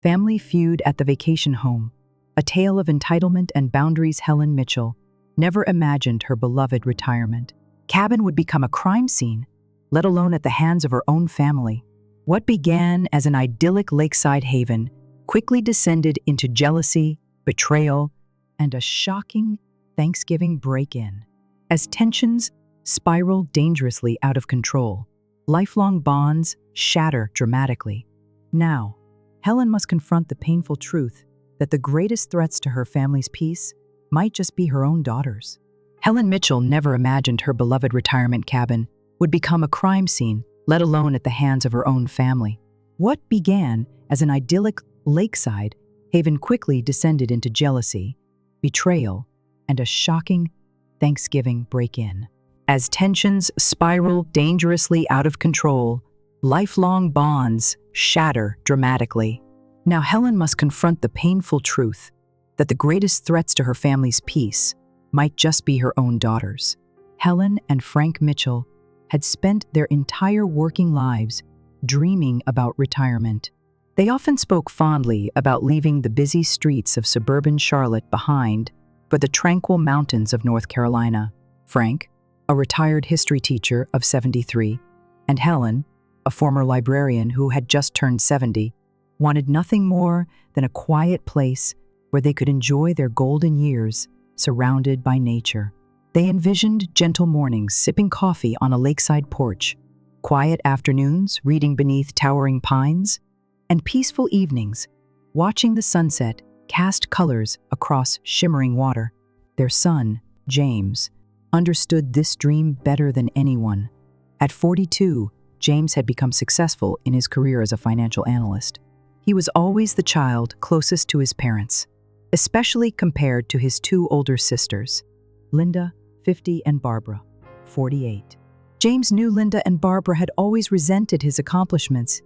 Family Feud at the Vacation Home. A tale of entitlement and boundaries. Helen Mitchell never imagined her beloved retirement cabin would become a crime scene, let alone at the hands of her own family. What began as an idyllic lakeside haven quickly descended into jealousy, betrayal, and a shocking Thanksgiving break-in. As tensions spiral dangerously out of control, lifelong bonds shatter dramatically. Now, Helen must confront the painful truth that the greatest threats to her family's peace might just be her own daughters. Helen Mitchell never imagined her beloved retirement cabin would become a crime scene, let alone at the hands of her own family. What began as an idyllic lakeside haven quickly descended into jealousy, betrayal, and a shocking Thanksgiving break-in. As tensions spiral dangerously out of control, lifelong bonds shatter dramatically. Now Helen must confront the painful truth that the greatest threats to her family's peace might just be her own daughters. Helen and Frank Mitchell had spent their entire working lives dreaming about retirement. They often spoke fondly about leaving the busy streets of suburban Charlotte behind for the tranquil mountains of North Carolina. Frank, a retired history teacher of 73, and Helen, a former librarian who had just turned 70, wanted nothing more than a quiet place where they could enjoy their golden years surrounded by nature. They envisioned gentle mornings sipping coffee on a lakeside porch, quiet afternoons reading beneath towering pines, and peaceful evenings watching the sunset cast colors across shimmering water. Their son, James, understood this dream better than anyone. At 42, James had become successful in his career as a financial analyst. He was always the child closest to his parents, especially compared to his two older sisters, Linda, 50, and Barbara, 48. James knew Linda and Barbara had always resented his accomplishments.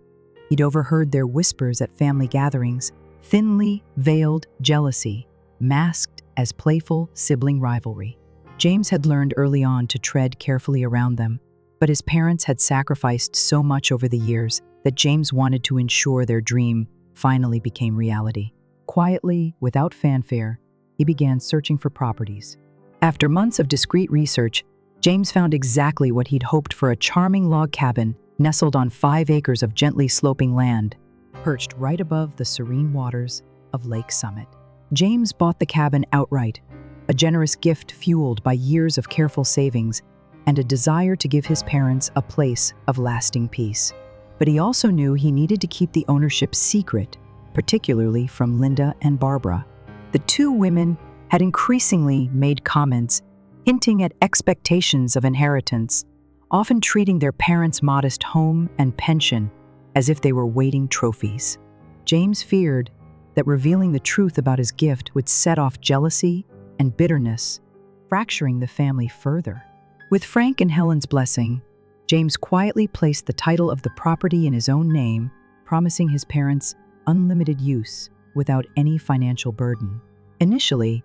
He'd overheard their whispers at family gatherings, thinly veiled jealousy, masked as playful sibling rivalry. James had learned early on to tread carefully around them, but his parents had sacrificed so much over the years that James wanted to ensure their dream finally became reality. Quietly, without fanfare, he began searching for properties. After months of discreet research, James found exactly what he'd hoped for: a charming log cabin nestled on 5 acres of gently sloping land, perched right above the serene waters of Lake Summit. James bought the cabin outright, a generous gift fueled by years of careful savings and a desire to give his parents a place of lasting peace. But he also knew he needed to keep the ownership secret, particularly from Linda and Barbara. The two women had increasingly made comments hinting at expectations of inheritance, often treating their parents' modest home and pension as if they were waiting trophies. James feared that revealing the truth about his gift would set off jealousy and bitterness, fracturing the family further. With Frank and Helen's blessing, James quietly placed the title of the property in his own name, promising his parents unlimited use without any financial burden. Initially,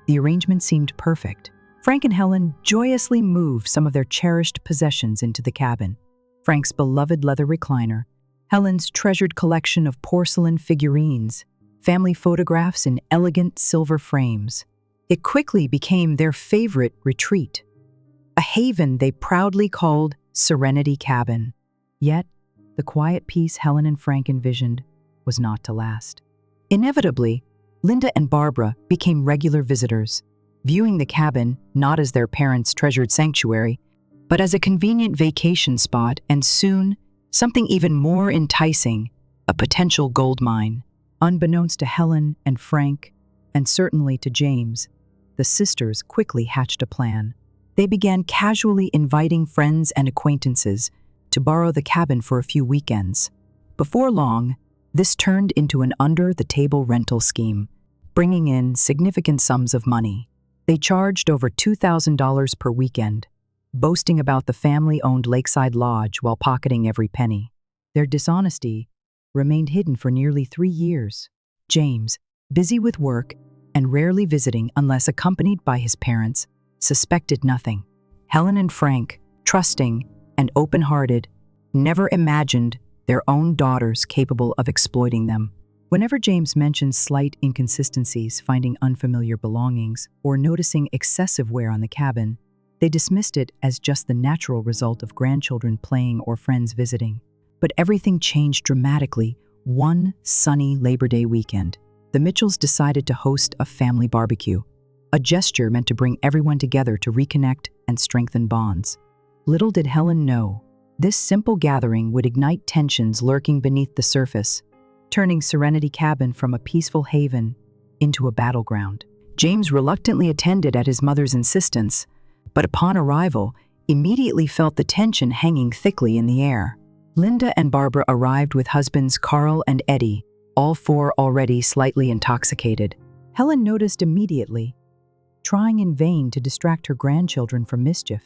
the arrangement seemed perfect. Frank and Helen joyously moved some of their cherished possessions into the cabin: Frank's beloved leather recliner, Helen's treasured collection of porcelain figurines, family photographs in elegant silver frames. It quickly became their favorite retreat, a haven they proudly called Serenity Cabin. Yet, the quiet peace Helen and Frank envisioned was not to last. Inevitably, Linda and Barbara became regular visitors, viewing the cabin not as their parents' treasured sanctuary, but as a convenient vacation spot, and soon, something even more enticing, a potential gold mine. Unbeknownst to Helen and Frank, and certainly to James, the sisters quickly hatched a plan. They began casually inviting friends and acquaintances to borrow the cabin for a few weekends. Before long, this turned into an under-the-table rental scheme, bringing in significant sums of money. They charged over $2,000 per weekend, boasting about the family-owned lakeside lodge while pocketing every penny. Their dishonesty remained hidden for nearly 3 years. James, busy with work and rarely visiting unless accompanied by his parents, suspected nothing. Helen and Frank, trusting and open-hearted, never imagined their own daughters capable of exploiting them. Whenever James mentioned slight inconsistencies, finding unfamiliar belongings, or noticing excessive wear on the cabin, they dismissed it as just the natural result of grandchildren playing or friends visiting. But everything changed dramatically one sunny Labor Day weekend. The Mitchells decided to host a family barbecue, a gesture meant to bring everyone together to reconnect and strengthen bonds. Little did Helen know, this simple gathering would ignite tensions lurking beneath the surface, turning Serenity Cabin from a peaceful haven into a battleground. James reluctantly attended at his mother's insistence, but upon arrival, immediately felt the tension hanging thickly in the air. Linda and Barbara arrived with husbands Carl and Eddie, all four already slightly intoxicated. Helen noticed immediately, trying in vain to distract her grandchildren from mischief,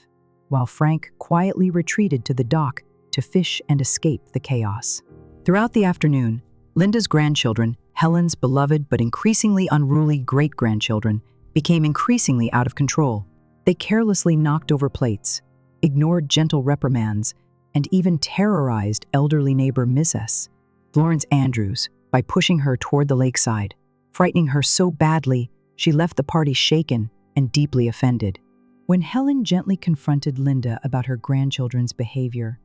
while Frank quietly retreated to the dock to fish and escape the chaos. Throughout the afternoon, Linda's grandchildren, Helen's beloved but increasingly unruly great-grandchildren, became increasingly out of control. They carelessly knocked over plates, ignored gentle reprimands, and even terrorized elderly neighbor Mrs. Florence Andrews by pushing her toward the lakeside, frightening her so badly she left the party shaken and deeply offended. When Helen gently confronted Linda about her grandchildren's behavior,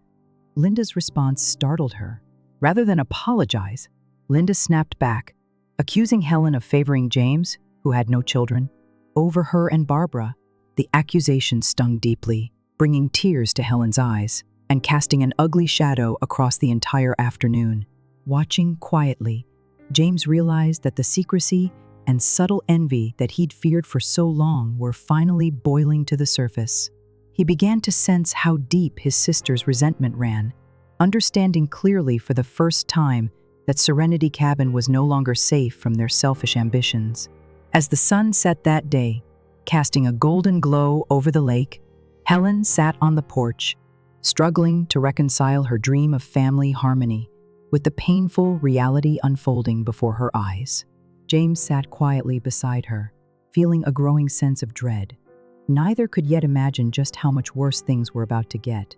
Linda's response startled her. Rather than apologize, Linda snapped back, accusing Helen of favoring James, who had no children, over her and Barbara. The accusation stung deeply, bringing tears to Helen's eyes and casting an ugly shadow across the entire afternoon. Watching quietly, James realized that the secrecy and subtle envy that he'd feared for so long were finally boiling to the surface. He began to sense how deep his sister's resentment ran, understanding clearly for the first time that Serenity Cabin was no longer safe from their selfish ambitions. As the sun set that day, casting a golden glow over the lake, Helen sat on the porch, struggling to reconcile her dream of family harmony with the painful reality unfolding before her eyes. James sat quietly beside her, feeling a growing sense of dread. Neither could yet imagine just how much worse things were about to get.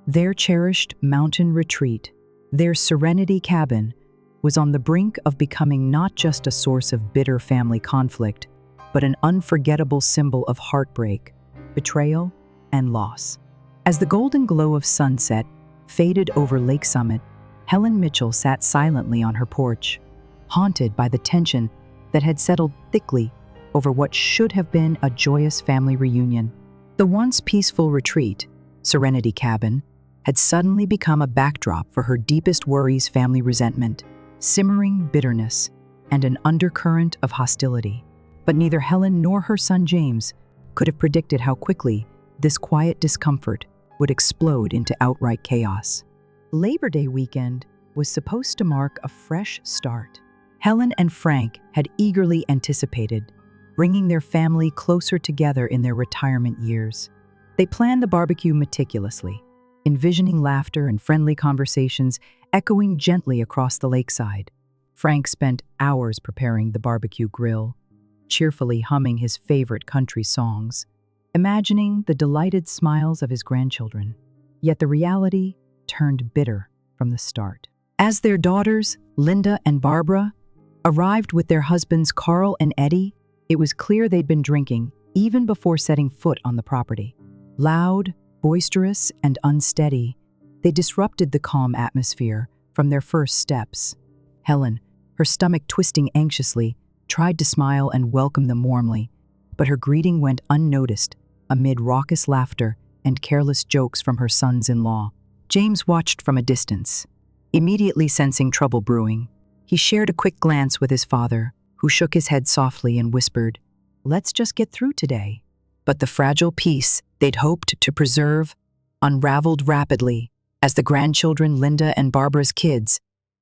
Their cherished mountain retreat, their Serenity Cabin, was on the brink of becoming not just a source of bitter family conflict, but an unforgettable symbol of heartbreak, betrayal, and loss. As the golden glow of sunset faded over Lake Summit, Helen Mitchell sat silently on her porch, haunted by the tension that had settled thickly over what should have been a joyous family reunion. The once peaceful retreat, Serenity Cabin, had suddenly become a backdrop for her deepest worries, family resentment, simmering bitterness, and an undercurrent of hostility. But neither Helen nor her son James could have predicted how quickly this quiet discomfort would explode into outright chaos. Labor Day weekend was supposed to mark a fresh start. Helen and Frank had eagerly anticipated bringing their family closer together in their retirement years. They planned the barbecue meticulously, envisioning laughter and friendly conversations echoing gently across the lakeside. Frank spent hours preparing the barbecue grill, cheerfully humming his favorite country songs, imagining the delighted smiles of his grandchildren. Yet the reality turned bitter from the start. As their daughters, Linda and Barbara, arrived with their husbands Carl and Eddie, it was clear they'd been drinking even before setting foot on the property. Loud, boisterous, and unsteady, they disrupted the calm atmosphere from their first steps. Helen, her stomach twisting anxiously, tried to smile and welcome them warmly, but her greeting went unnoticed amid raucous laughter and careless jokes from her sons-in-law. James watched from a distance, immediately sensing trouble brewing. He shared a quick glance with his father, who shook his head softly and whispered, "Let's just get through today." But the fragile peace they'd hoped to preserve unraveled rapidly as the grandchildren, Linda and Barbara's kids,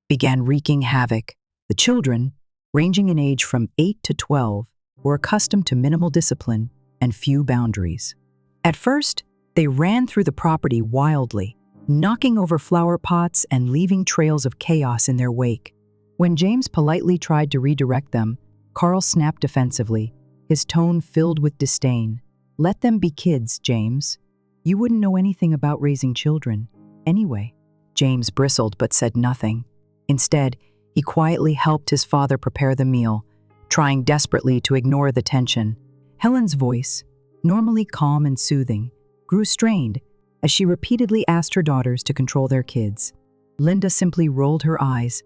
began wreaking havoc. The children, ranging in age from 8 to 12, were accustomed to minimal discipline and few boundaries. At first, they ran through the property wildly, knocking over flower pots and leaving trails of chaos in their wake. When James politely tried to redirect them, Carl snapped defensively, his tone filled with disdain. "Let them be kids, James. You wouldn't know anything about raising children. Anyway." James bristled but said nothing. Instead, He quietly helped his father prepare the meal, trying desperately to ignore the tension. Helen's voice, normally calm and soothing, grew strained as she repeatedly asked her daughters to control their kids. Linda simply rolled her eyes,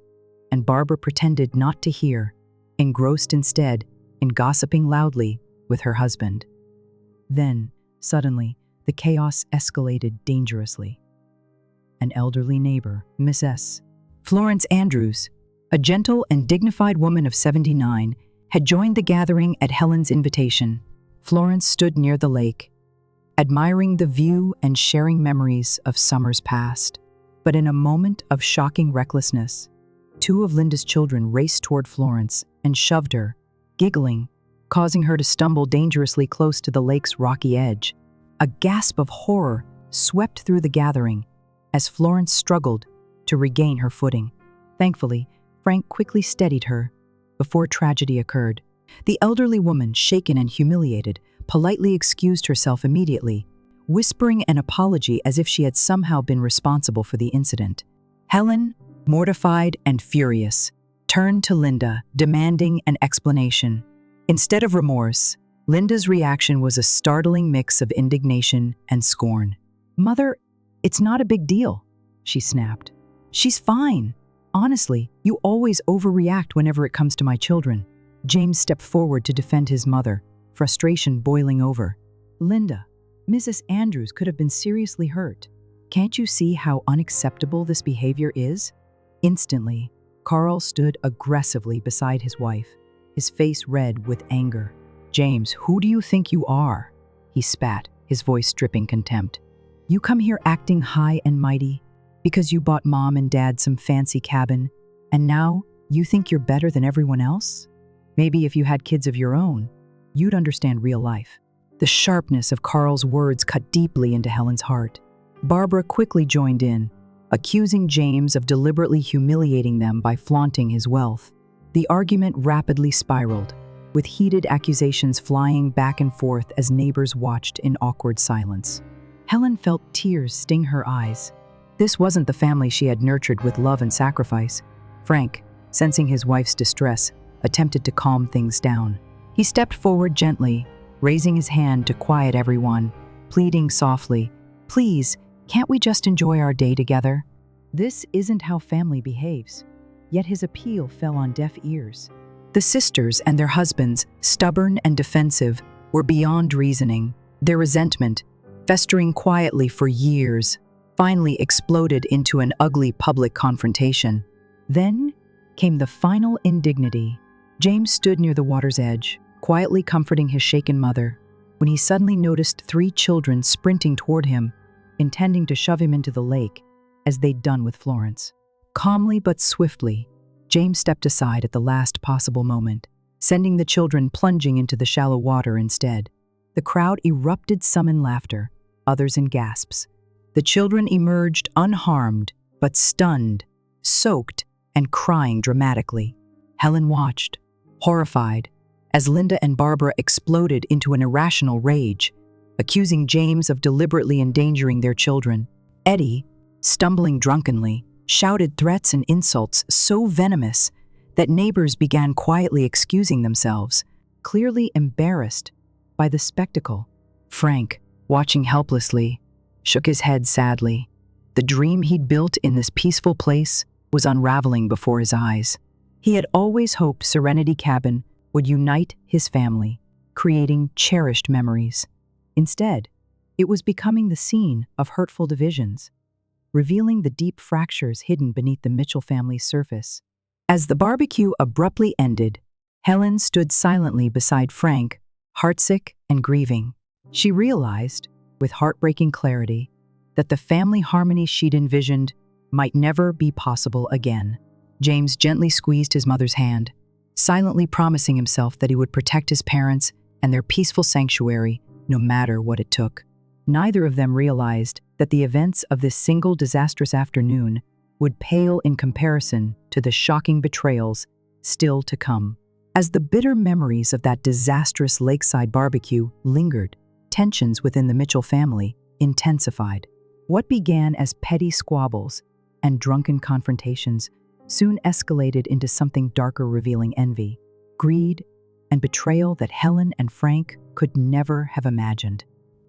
and Barbara pretended not to hear, engrossed instead in gossiping loudly with her husband. Then, suddenly, the chaos escalated dangerously. An elderly neighbor, Miss S. Florence Andrews, a gentle and dignified woman of 79, had joined the gathering at Helen's invitation. Florence stood near the lake, admiring the view and sharing memories of summers past. But in a moment of shocking recklessness, two of Linda's children raced toward Florence and shoved her, giggling, causing her to stumble dangerously close to the lake's rocky edge. A gasp of horror swept through the gathering as Florence struggled to regain her footing. Thankfully, Frank quickly steadied her before tragedy occurred. The elderly woman, shaken and humiliated, politely excused herself immediately, whispering an apology as if she had somehow been responsible for the incident. Helen, mortified and furious, turned to Linda, demanding an explanation. Instead of remorse, Linda's reaction was a startling mix of indignation and scorn. "Mother, it's not a big deal," she snapped. "She's fine. Honestly, you always overreact whenever it comes to my children." James stepped forward to defend his mother, frustration boiling over. "Linda, Mrs. Andrews could have been seriously hurt. Can't you see how unacceptable this behavior is?" Instantly, Carl stood aggressively beside his wife, his face red with anger. "James, who do you think you are?" he spat, his voice dripping contempt. "You come here acting high and mighty because you bought Mom and Dad some fancy cabin, and now you think you're better than everyone else? Maybe if you had kids of your own, you'd understand real life." The sharpness of Carl's words cut deeply into Helen's heart. Barbara quickly joined in, accusing James of deliberately humiliating them by flaunting his wealth. The argument rapidly spiraled, with heated accusations flying back and forth as neighbors watched in awkward silence. Helen felt tears sting her eyes. This wasn't the family she had nurtured with love and sacrifice. Frank, sensing his wife's distress, attempted to calm things down. He stepped forward gently, raising his hand to quiet everyone, pleading softly, "Please, can't we just enjoy our day together?" This isn't how family behaves. Yet his appeal fell on deaf ears. The sisters and their husbands, stubborn and defensive, were beyond reasoning. Their resentment, festering quietly for years, finally exploded into an ugly public confrontation. Then came the final indignity. James stood near the water's edge, quietly comforting his shaken mother, when he suddenly noticed 3 children sprinting toward him, intending to shove him into the lake, as they'd done with Florence. Calmly but swiftly, James stepped aside at the last possible moment, sending the children plunging into the shallow water instead. The crowd erupted, some in laughter, others in gasps. The children emerged unharmed, but stunned, soaked, and crying dramatically. Helen watched, horrified, as Linda and Barbara exploded into an irrational rage, accusing James of deliberately endangering their children. Eddie, stumbling drunkenly, shouted threats and insults so venomous that neighbors began quietly excusing themselves, clearly embarrassed by the spectacle. Frank, watching helplessly, shook his head sadly. The dream he'd built in this peaceful place was unraveling before his eyes. He had always hoped Serenity Cabin would unite his family, creating cherished memories. Instead, it was becoming the scene of hurtful divisions, revealing the deep fractures hidden beneath the Mitchell family's surface. As the barbecue abruptly ended, Helen stood silently beside Frank, heartsick and grieving. She realized, with heartbreaking clarity, that the family harmony she'd envisioned might never be possible again. James gently squeezed his mother's hand, silently promising himself that he would protect his parents and their peaceful sanctuary no matter what it took. Neither of them realized that the events of this single disastrous afternoon would pale in comparison to the shocking betrayals still to come. As the bitter memories of that disastrous lakeside barbecue lingered, tensions within the Mitchell family intensified. What began as petty squabbles and drunken confrontations soon escalated into something darker, revealing envy, greed, and betrayal that Helen and Frank could never have imagined.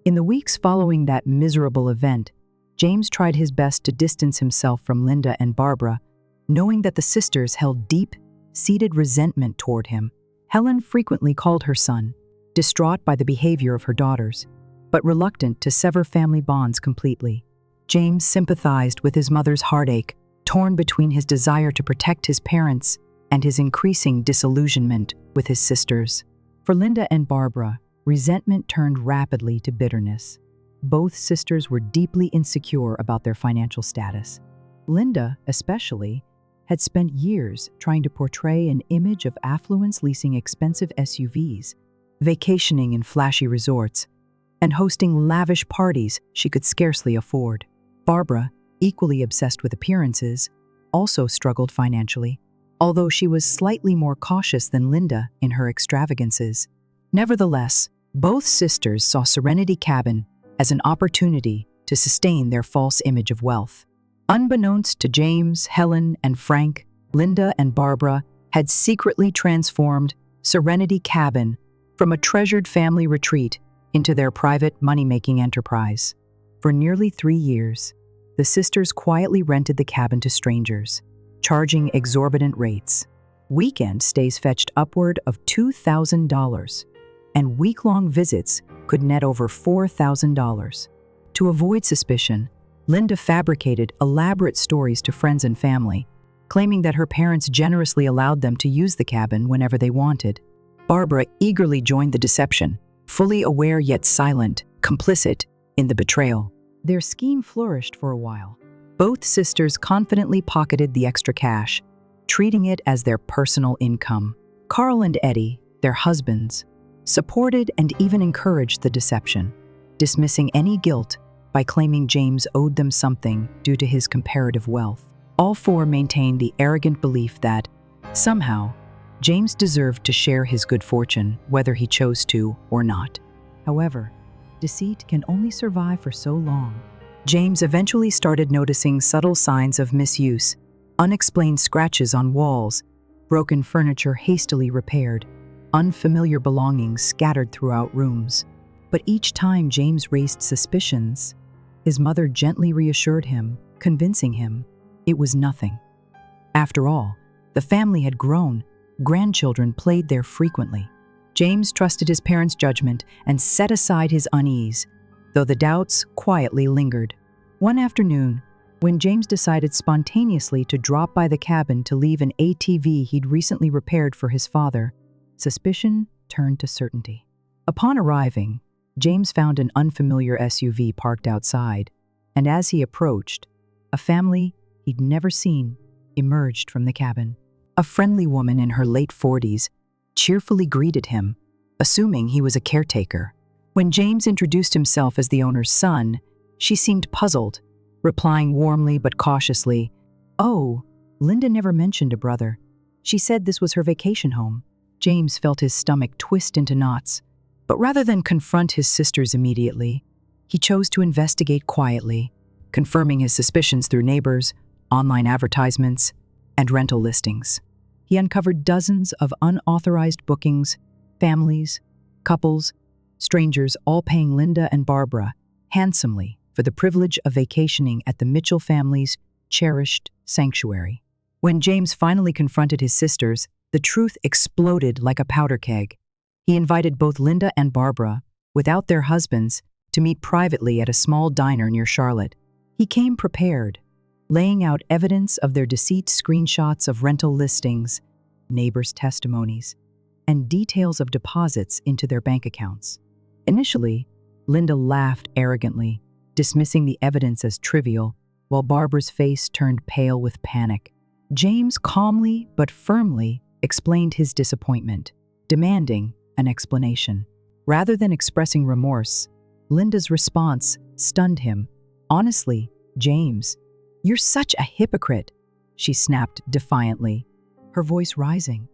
In the weeks following that miserable event, James tried his best to distance himself from Linda and Barbara, knowing that the sisters held deep-seated resentment toward him. Helen frequently called her son, distraught by the behavior of her daughters, but reluctant to sever family bonds completely. James sympathized with his mother's heartache, torn between his desire to protect his parents and his increasing disillusionment with his sisters. For Linda and Barbara, resentment turned rapidly to bitterness. Both sisters were deeply insecure about their financial status. Linda, especially, had spent years trying to portray an image of affluence, leasing expensive SUVs, vacationing in flashy resorts, and hosting lavish parties she could scarcely afford. Barbara, equally obsessed with appearances, also struggled financially, although she was slightly more cautious than Linda in her extravagances. Nevertheless, both sisters saw Serenity Cabin as an opportunity to sustain their false image of wealth. Unbeknownst to James, Helen, and Frank, Linda and Barbara had secretly transformed Serenity Cabin from a treasured family retreat into their private money-making enterprise. For nearly 3 years, the sisters quietly rented the cabin to strangers, charging exorbitant rates. Weekend stays fetched upward of $2,000, and week-long visits could net over $4,000. To avoid suspicion, Linda fabricated elaborate stories to friends and family, claiming that her parents generously allowed them to use the cabin whenever they wanted. Barbara eagerly joined the deception, fully aware yet silent, complicit in the betrayal. Their scheme flourished for a while. Both sisters confidently pocketed the extra cash, treating it as their personal income. Carl and Eddie, their husbands, supported and even encouraged the deception, dismissing any guilt by claiming James owed them something due to his comparative wealth. All four maintained the arrogant belief that, somehow, James deserved to share his good fortune, whether he chose to or not. However, deceit can only survive for so long. James eventually started noticing subtle signs of misuse, unexplained scratches on walls, broken furniture hastily repaired, unfamiliar belongings scattered throughout rooms. But each time James raised suspicions, his mother gently reassured him, convincing him it was nothing. After all, the family had grown, grandchildren played there frequently. James trusted his parents' judgment and set aside his unease, though the doubts quietly lingered. One afternoon, when James decided spontaneously to drop by the cabin to leave an ATV he'd recently repaired for his father, suspicion turned to certainty. Upon arriving, James found an unfamiliar SUV parked outside, and as he approached, a family he'd never seen emerged from the cabin. A friendly woman in her late 40s cheerfully greeted him, assuming he was a caretaker. When James introduced himself as the owner's son, she seemed puzzled, replying warmly but cautiously, "Oh, Linda never mentioned a brother. She said this was her vacation home." James felt his stomach twist into knots, but rather than confront his sisters immediately, he chose to investigate quietly, confirming his suspicions through neighbors, online advertisements, and rental listings. He uncovered dozens of unauthorized bookings, families, couples, strangers, all paying Linda and Barbara handsomely for the privilege of vacationing at the Mitchell family's cherished sanctuary. When James finally confronted his sisters, the truth exploded like a powder keg. He invited both Linda and Barbara, without their husbands, to meet privately at a small diner near Charlotte. He came prepared, laying out evidence of their deceit, screenshots of rental listings, neighbors' testimonies, and details of deposits into their bank accounts. Initially, Linda laughed arrogantly, dismissing the evidence as trivial, while Barbara's face turned pale with panic. James calmly but firmly explained his disappointment, demanding an explanation. Rather than expressing remorse, Linda's response stunned him. "Honestly, James, you're such a hypocrite," she snapped defiantly, her voice rising.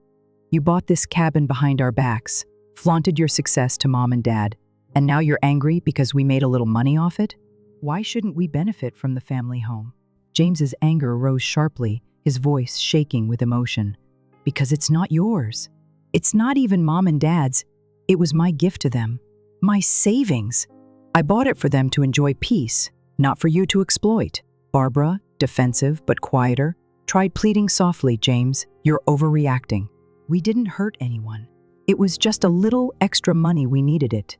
"You bought this cabin behind our backs, flaunted your success to Mom and Dad, and now you're angry because we made a little money off it? Why shouldn't we benefit from the family home?" James's anger rose sharply, his voice shaking with emotion. "Because it's not yours. It's not even Mom and Dad's. It was my gift to them. My savings. I bought it for them to enjoy peace, not for you to exploit." Barbara, defensive but quieter, tried pleading softly. "James, you're overreacting. We didn't hurt anyone. It was just a little extra money, we needed it.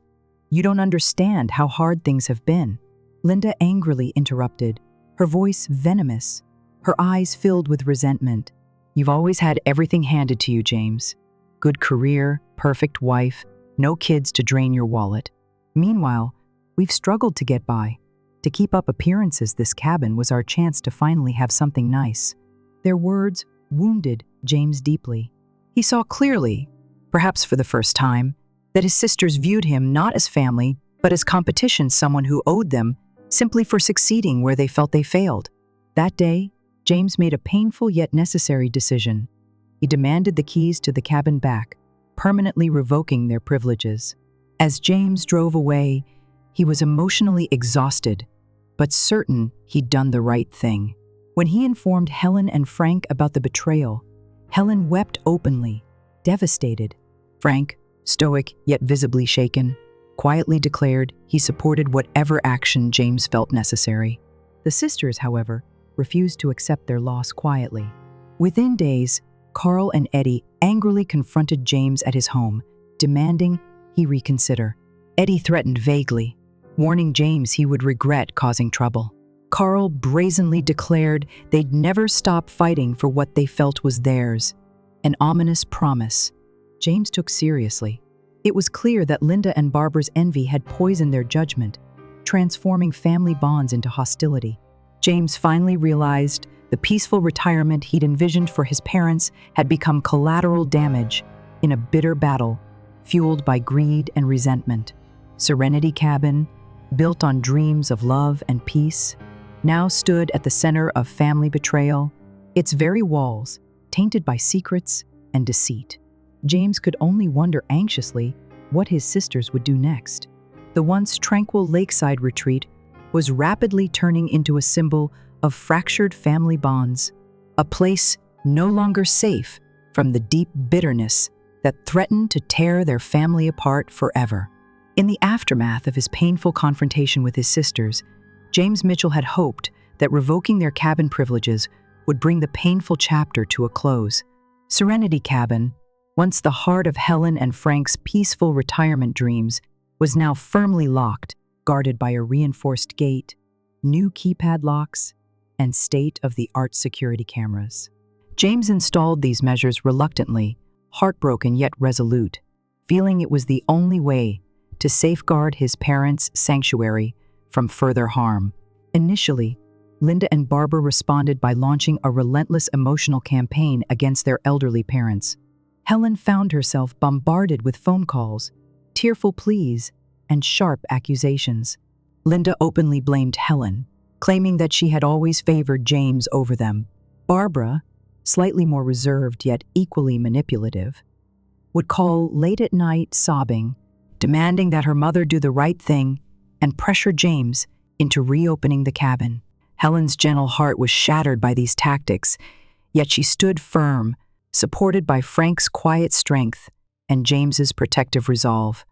You don't understand how hard things have been." Linda angrily interrupted, her voice venomous, her eyes filled with resentment. "You've always had everything handed to you, James. Good career, perfect wife, no kids to drain your wallet. Meanwhile, we've struggled to get by. To keep up appearances, this cabin was our chance to finally have something nice." Their words wounded James deeply. He saw clearly, perhaps for the first time, that his sisters viewed him not as family, but as competition, someone who owed them simply for succeeding where they felt they failed. That day, James made a painful yet necessary decision. He demanded the keys to the cabin back, permanently revoking their privileges. As James drove away, he was emotionally exhausted, but certain he'd done the right thing. When he informed Helen and Frank about the betrayal, Helen wept openly, devastated. Frank, stoic yet visibly shaken, quietly declared he supported whatever action James felt necessary. The sisters, however, refused to accept their loss quietly. Within days, Carl and Eddie angrily confronted James at his home, demanding he reconsider. Eddie threatened vaguely, warning James he would regret causing trouble. Carl brazenly declared they'd never stop fighting for what they felt was theirs, an ominous promise James took seriously. It was clear that Linda and Barbara's envy had poisoned their judgment, transforming family bonds into hostility. James finally realized the peaceful retirement he'd envisioned for his parents had become collateral damage in a bitter battle fueled by greed and resentment. Serenity Cabin, built on dreams of love and peace, now stood at the center of family betrayal, its very walls tainted by secrets and deceit. James could only wonder anxiously what his sisters would do next. The once tranquil lakeside retreat was rapidly turning into a symbol of fractured family bonds, a place no longer safe from the deep bitterness that threatened to tear their family apart forever. In the aftermath of his painful confrontation with his sisters, James Mitchell had hoped that revoking their cabin privileges would bring the painful chapter to a close. Serenity Cabin, once the heart of Helen and Frank's peaceful retirement dreams, was now firmly locked, guarded by a reinforced gate, new keypad locks, and state-of-the-art security cameras. James installed these measures reluctantly, heartbroken yet resolute, feeling it was the only way to safeguard his parents' sanctuary from further harm. Initially, Linda and Barbara responded by launching a relentless emotional campaign against their elderly parents. Helen found herself bombarded with phone calls, tearful pleas, and sharp accusations. Linda openly blamed Helen, claiming that she had always favored James over them. Barbara, slightly more reserved yet equally manipulative, would call late at night sobbing, demanding that her mother do the right thing and pressure James into reopening the cabin. Helen's gentle heart was shattered by these tactics, yet she stood firm, supported by Frank's quiet strength and James's protective resolve.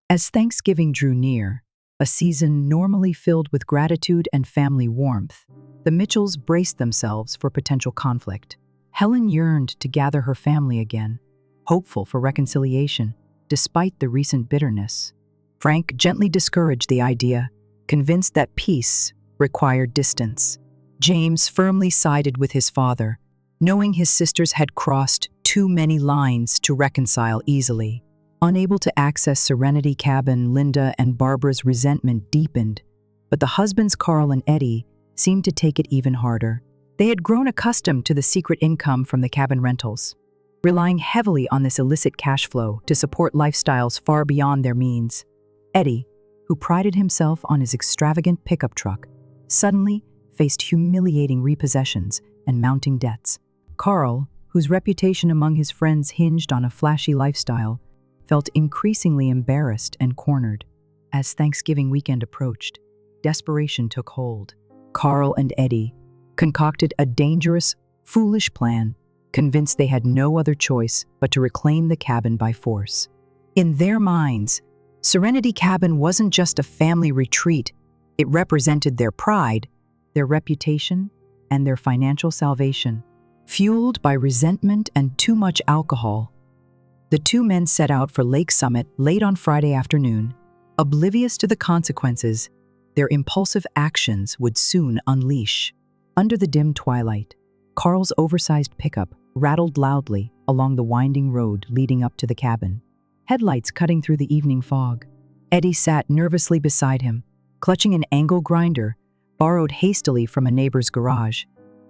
As Thanksgiving drew near, a season normally filled with gratitude and family warmth, the Mitchells braced themselves for potential conflict. Helen yearned to gather her family again, hopeful for reconciliation, despite the recent bitterness. Frank gently discouraged the idea, convinced that peace required distance. James firmly sided with his father, knowing his sisters had crossed too many lines to reconcile easily. Unable to access Serenity Cabin, Linda and Barbara's resentment deepened, but the husbands Carl and Eddie seemed to take it even harder. They had grown accustomed to the secret income from the cabin rentals, relying heavily on this illicit cash flow to support lifestyles far beyond their means. Eddie, who prided himself on his extravagant pickup truck, suddenly faced humiliating repossessions and mounting debts. Carl, whose reputation among his friends hinged on a flashy lifestyle, felt increasingly embarrassed and cornered. As Thanksgiving weekend approached, desperation took hold. Carl and Eddie concocted a dangerous Foolish plan, convinced they had no other choice but to reclaim the cabin by force. In their minds, Serenity Cabin wasn't just a family retreat. It represented their pride, their reputation, and their financial salvation. Fueled by resentment and too much alcohol, the two men set out for Lake Summit late on Friday afternoon. Oblivious to the consequences their impulsive actions would soon unleash. Under the dim twilight, Carl's oversized pickup rattled loudly along the winding road leading up to the cabin, headlights cutting through the evening fog. Eddie sat nervously beside him, clutching an angle grinder borrowed hastily from a neighbor's garage,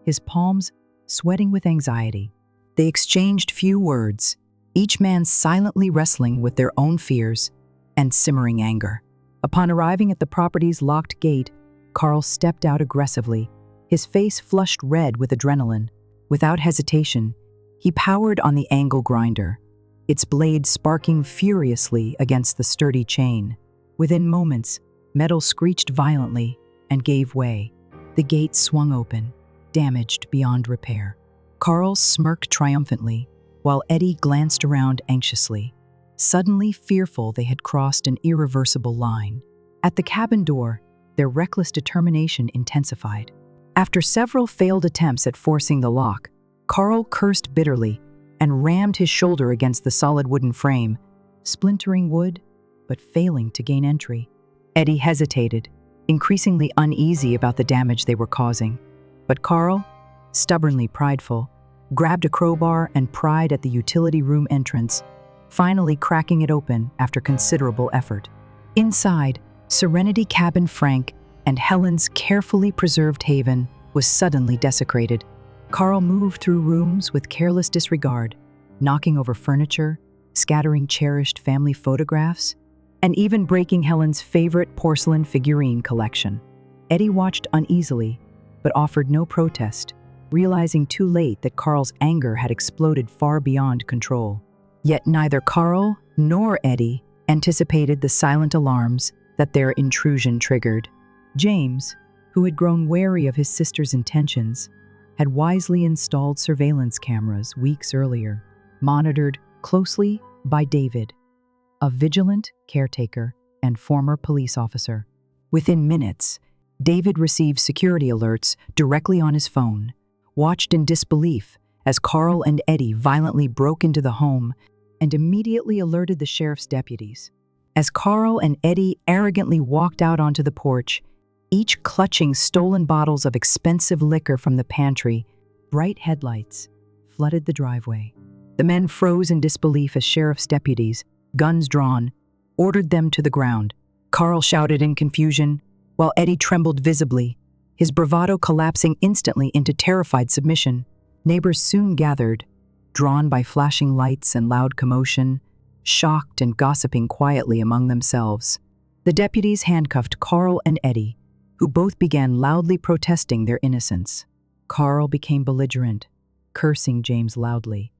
his palms sweating with anxiety. They exchanged few words, each man silently wrestling with their own fears and simmering anger. Upon arriving at the property's locked gate, Carl stepped out aggressively, his face flushed red with adrenaline. Without hesitation, he powered on the angle grinder, its blade sparking furiously against the sturdy chain. Within moments, metal screeched violently and gave way. The gate swung open, damaged beyond repair. Carl smirked triumphantly, while Eddie glanced around anxiously, suddenly fearful they had crossed an irreversible line. At the cabin door, their reckless determination intensified. After several failed attempts at forcing the lock, Carl cursed bitterly and rammed his shoulder against the solid wooden frame, splintering wood, but failing to gain entry. Eddie hesitated, increasingly uneasy about the damage they were causing. But Carl, stubbornly prideful, grabbed a crowbar and pried at the utility room entrance, finally cracking it open after considerable effort. Inside, Serenity Cabin Frank and Helen's carefully preserved haven was suddenly desecrated. Carl moved through rooms with careless disregard, knocking over furniture, scattering cherished family photographs, and even breaking Helen's favorite porcelain figurine collection. Eddie watched uneasily, but offered no protest, realizing too late that Carl's anger had exploded far beyond control. Yet neither Carl nor Eddie anticipated the silent alarms that their intrusion triggered. James, who had grown wary of his sister's intentions, had wisely installed surveillance cameras weeks earlier, monitored closely by David, a vigilant caretaker and former police officer. Within minutes, David received security alerts directly on his phone, watched in disbelief as Carl and Eddie violently broke into the home, and immediately alerted the sheriff's deputies. As Carl and Eddie arrogantly walked out onto the porch, each clutching stolen bottles of expensive liquor from the pantry, bright headlights flooded the driveway. The men froze in disbelief as sheriff's deputies, guns drawn, ordered them to the ground. Carl shouted in confusion, while Eddie trembled visibly, his bravado collapsing instantly into terrified submission. Neighbors soon gathered, drawn by flashing lights and loud commotion, shocked and gossiping quietly among themselves. The deputies handcuffed Carl and Eddie, who both began loudly protesting their innocence. Carl became belligerent, cursing James loudly,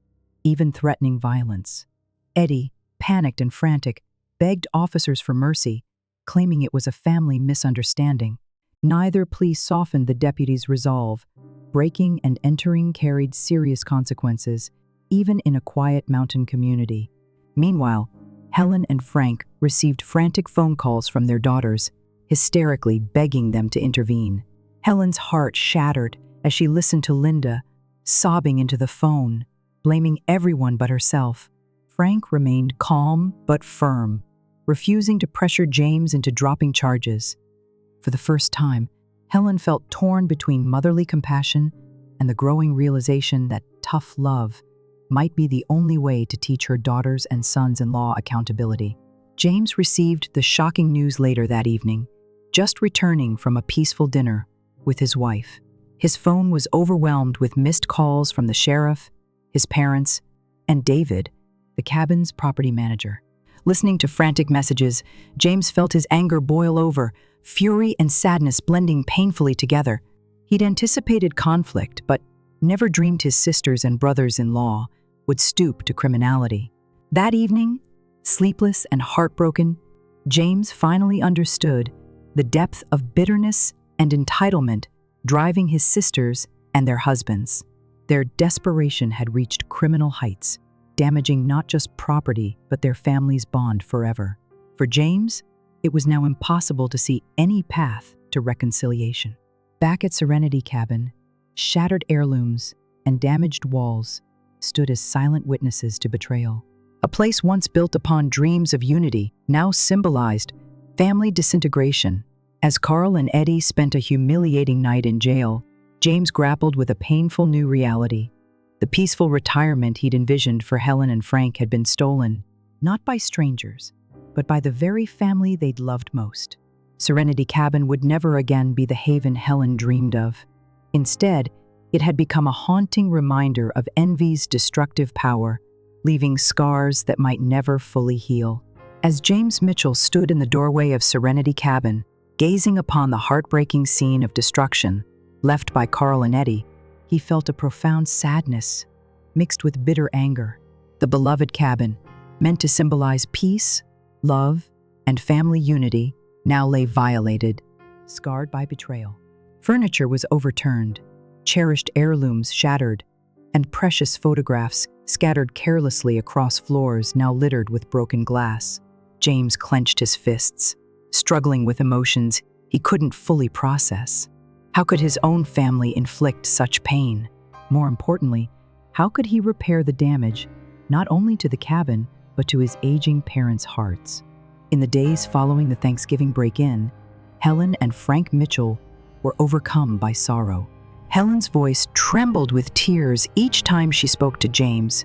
even threatening violence. Eddie, panicked and frantic, begged officers for mercy, claiming it was a family misunderstanding. Neither plea softened the deputies' resolve. Breaking and entering carried serious consequences, even in a quiet mountain community. Meanwhile, Helen and Frank received frantic phone calls from their daughters, hysterically begging them to intervene. Helen's heart shattered as she listened to Linda, sobbing into the phone, blaming everyone but herself. Frank remained calm but firm, refusing to pressure James into dropping charges. For the first time, Helen felt torn between motherly compassion and the growing realization that tough love might be the only way to teach her daughters and sons-in-law accountability. James received the shocking news later that evening, just returning from a peaceful dinner with his wife. His phone was overwhelmed with missed calls from the sheriff, his parents, and David, the cabin's property manager. Listening to frantic messages, James felt his anger boil over, fury and sadness blending painfully together. He'd anticipated conflict, but never dreamed his sisters and brothers-in-law would stoop to criminality. That evening, sleepless and heartbroken, James finally understood the depth of bitterness and entitlement driving his sisters and their husbands. Their desperation had reached criminal heights, damaging not just property but their family's bond forever. For James, it was now impossible to see any path to reconciliation. Back at Serenity Cabin, shattered heirlooms and damaged walls stood as silent witnesses to betrayal. A place once built upon dreams of unity now symbolized family disintegration. As Carl and Eddie spent a humiliating night in jail, James grappled with a painful new reality. The peaceful retirement he'd envisioned for Helen and Frank had been stolen, not by strangers, but by the very family they'd loved most. Serenity Cabin would never again be the haven Helen dreamed of. Instead, it had become a haunting reminder of envy's destructive power, leaving scars that might never fully heal. As James Mitchell stood in the doorway of Serenity Cabin, gazing upon the heartbreaking scene of destruction left by Carl and Eddie, he felt a profound sadness mixed with bitter anger. The beloved cabin, meant to symbolize peace, love, and family unity, now lay violated, scarred by betrayal. Furniture was overturned, cherished heirlooms shattered, and precious photographs scattered carelessly across floors now littered with broken glass. James clenched his fists, struggling with emotions he couldn't fully process. How could his own family inflict such pain? More importantly, how could he repair the damage, not only to the cabin, but to his aging parents' hearts? In the days following the Thanksgiving break-in, Helen and Frank Mitchell were overcome by sorrow. Helen's voice trembled with tears each time she spoke to James,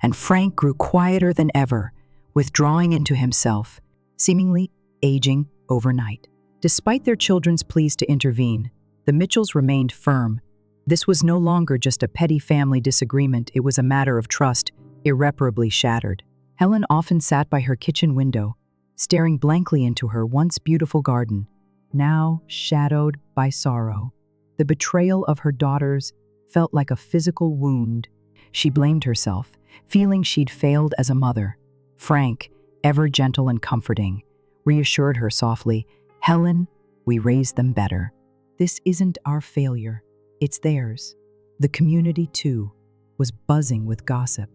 and Frank grew quieter than ever, withdrawing into himself, seemingly aging overnight. Despite their children's pleas to intervene, the Mitchells remained firm. This was no longer just a petty family disagreement, it was a matter of trust, irreparably shattered. Helen often sat by her kitchen window, staring blankly into her once beautiful garden, now shadowed by sorrow. The betrayal of her daughters felt like a physical wound. She blamed herself, feeling she'd failed as a mother. Frank, ever gentle and comforting, reassured her softly, "Helen, we raised them better. This isn't our failure, it's theirs." The community, too, was buzzing with gossip.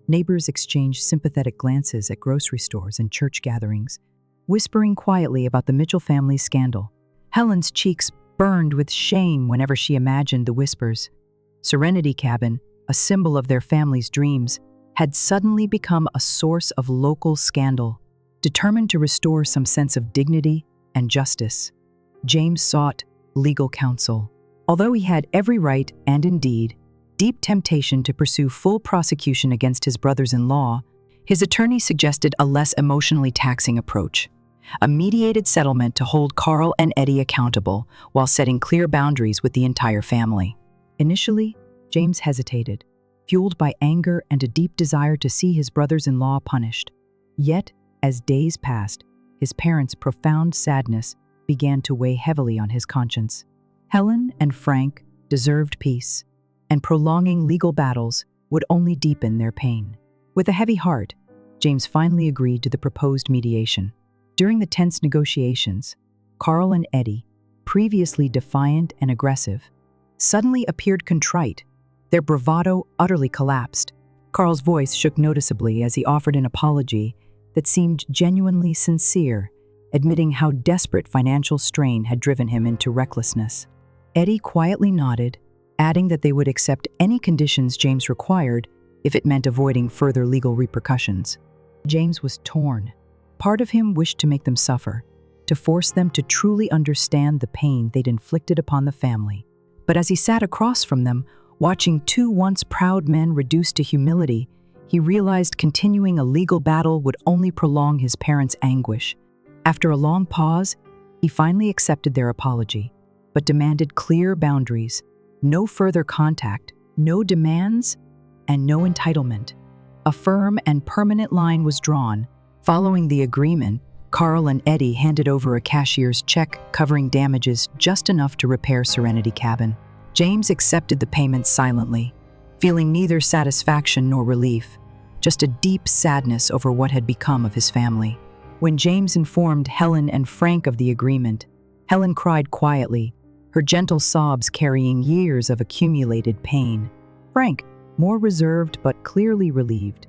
Neighbors exchanged sympathetic glances at grocery stores and church gatherings, whispering quietly about the Mitchell family's scandal. Helen's cheeks burned with shame whenever she imagined the whispers. Serenity Cabin, a symbol of their family's dreams, had suddenly become a source of local scandal. Determined to restore some sense of dignity and justice, James sought legal counsel. Although he had every right and, indeed, deep temptation to pursue full prosecution against his brothers-in-law, his attorney suggested a less emotionally taxing approach, a mediated settlement to hold Carl and Eddie accountable while setting clear boundaries with the entire family. Initially, James hesitated, fueled by anger and a deep desire to see his brothers-in-law punished. Yet, as days passed, his parents' profound sadness began to weigh heavily on his conscience. Helen and Frank deserved peace, and prolonging legal battles would only deepen their pain. With a heavy heart, James finally agreed to the proposed mediation. During the tense negotiations, Carl and Eddie, previously defiant and aggressive, suddenly appeared contrite. Their bravado utterly collapsed. Carl's voice shook noticeably as he offered an apology that seemed genuinely sincere, admitting how desperate financial strain had driven him into recklessness. Eddie quietly nodded, adding that they would accept any conditions James required if it meant avoiding further legal repercussions. James was torn. Part of him wished to make them suffer, to force them to truly understand the pain they'd inflicted upon the family. But as he sat across from them, watching two once proud men reduced to humility, he realized continuing a legal battle would only prolong his parents' anguish. After a long pause, he finally accepted their apology, but demanded clear boundaries, no further contact, no demands, and no entitlement. A firm and permanent line was drawn. Following the agreement, Carl and Eddie handed over a cashier's check covering damages just enough to repair Serenity Cabin. James accepted the payment silently, feeling neither satisfaction nor relief, just a deep sadness over what had become of his family. When James informed Helen and Frank of the agreement, Helen cried quietly, her gentle sobs carrying years of accumulated pain. Frank, more reserved but clearly relieved,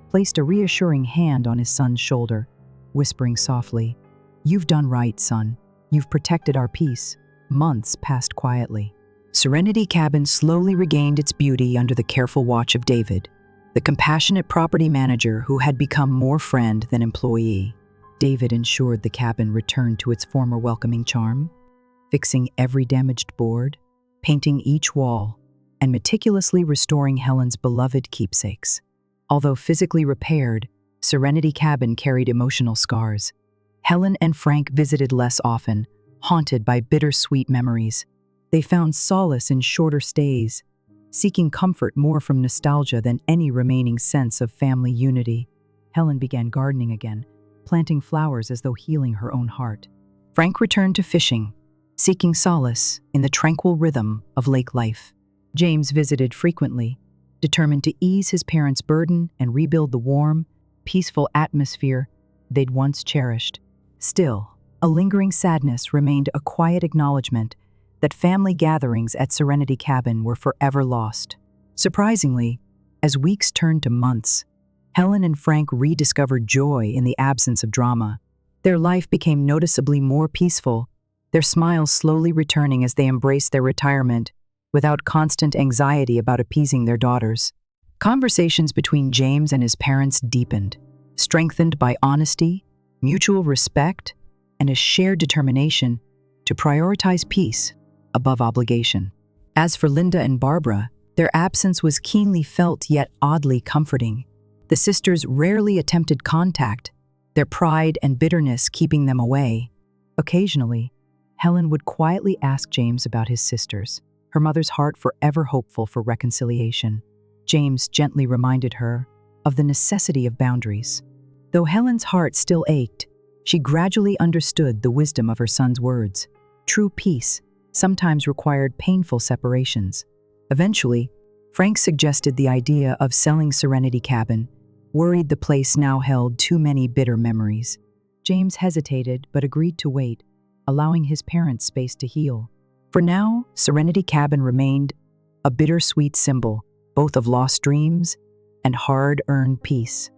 placed a reassuring hand on his son's shoulder, whispering softly, "You've done right, son. You've protected our peace." Months passed quietly. Serenity Cabin slowly regained its beauty under the careful watch of David, the compassionate property manager who had become more friend than employee. David ensured the cabin returned to its former welcoming charm, fixing every damaged board, painting each wall, and meticulously restoring Helen's beloved keepsakes. Although physically repaired, Serenity Cabin carried emotional scars. Helen and Frank visited less often, haunted by bittersweet memories. They found solace in shorter stays, seeking comfort more from nostalgia than any remaining sense of family unity. Helen began gardening again, planting flowers as though healing her own heart. Frank returned to fishing, seeking solace in the tranquil rhythm of lake life. James visited frequently, determined to ease his parents' burden and rebuild the warm, peaceful atmosphere they'd once cherished. Still, a lingering sadness remained, a quiet acknowledgement that family gatherings at Serenity Cabin were forever lost. Surprisingly, as weeks turned to months, Helen and Frank rediscovered joy in the absence of drama. Their life became noticeably more peaceful, their smiles slowly returning as they embraced their retirement without constant anxiety about appeasing their daughters. Conversations between James and his parents deepened, strengthened by honesty, mutual respect, and a shared determination to prioritize peace above obligation. As for Linda and Barbara, their absence was keenly felt yet oddly comforting. The sisters rarely attempted contact, their pride and bitterness keeping them away. Occasionally, Helen would quietly ask James about his sisters, her mother's heart forever hopeful for reconciliation. James gently reminded her of the necessity of boundaries. Though Helen's heart still ached, she gradually understood the wisdom of her son's words. True peace sometimes required painful separations. Eventually, Frank suggested the idea of selling Serenity Cabin, worried the place now held too many bitter memories. James hesitated but agreed to wait, allowing his parents space to heal. For now, Serenity Cabin remained a bittersweet symbol, both of lost dreams and hard-earned peace.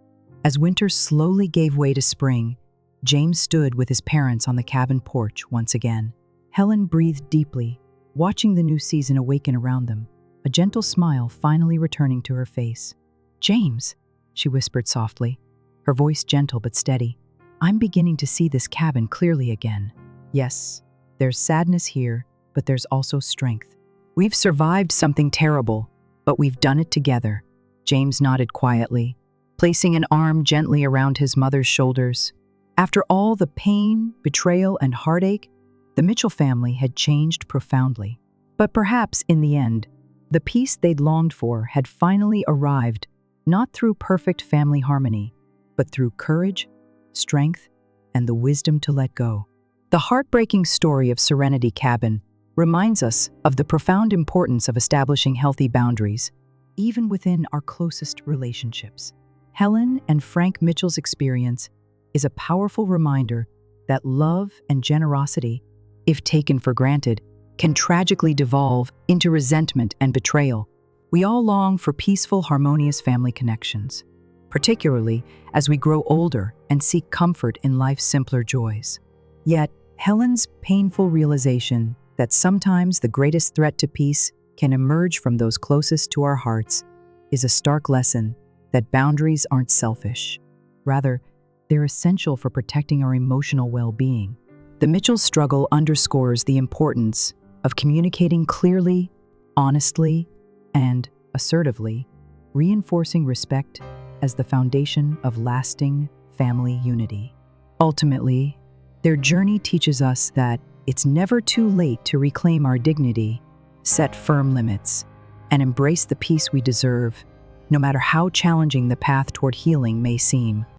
As winter slowly gave way to spring, James stood with his parents on the cabin porch once again. Helen breathed deeply, watching the new season awaken around them, a gentle smile finally returning to her face. "James," she whispered softly, her voice gentle but steady, "I'm beginning to see this cabin clearly again. Yes, there's sadness here, but there's also strength. We've survived something terrible, but we've done it together." James nodded quietly, placing an arm gently around his mother's shoulders. After all the pain, betrayal, and heartache, the Mitchell family had changed profoundly. But perhaps, in the end, the peace they'd longed for had finally arrived, not through perfect family harmony, but through courage, strength, and the wisdom to let go. The heartbreaking story of Serenity Cabin reminds us of the profound importance of establishing healthy boundaries, even within our closest relationships. Helen and Frank Mitchell's experience is a powerful reminder that love and generosity, if taken for granted, can tragically devolve into resentment and betrayal. We all long for peaceful, harmonious family connections, particularly as we grow older and seek comfort in life's simpler joys. Yet, Helen's painful realization that sometimes the greatest threat to peace can emerge from those closest to our hearts is a stark lesson that boundaries aren't selfish. Rather, they're essential for protecting our emotional well-being. The Mitchell struggle underscores the importance of communicating clearly, honestly, and assertively, reinforcing respect as the foundation of lasting family unity. Ultimately, their journey teaches us that it's never too late to reclaim our dignity, set firm limits, and embrace the peace we deserve, no matter how challenging the path toward healing may seem.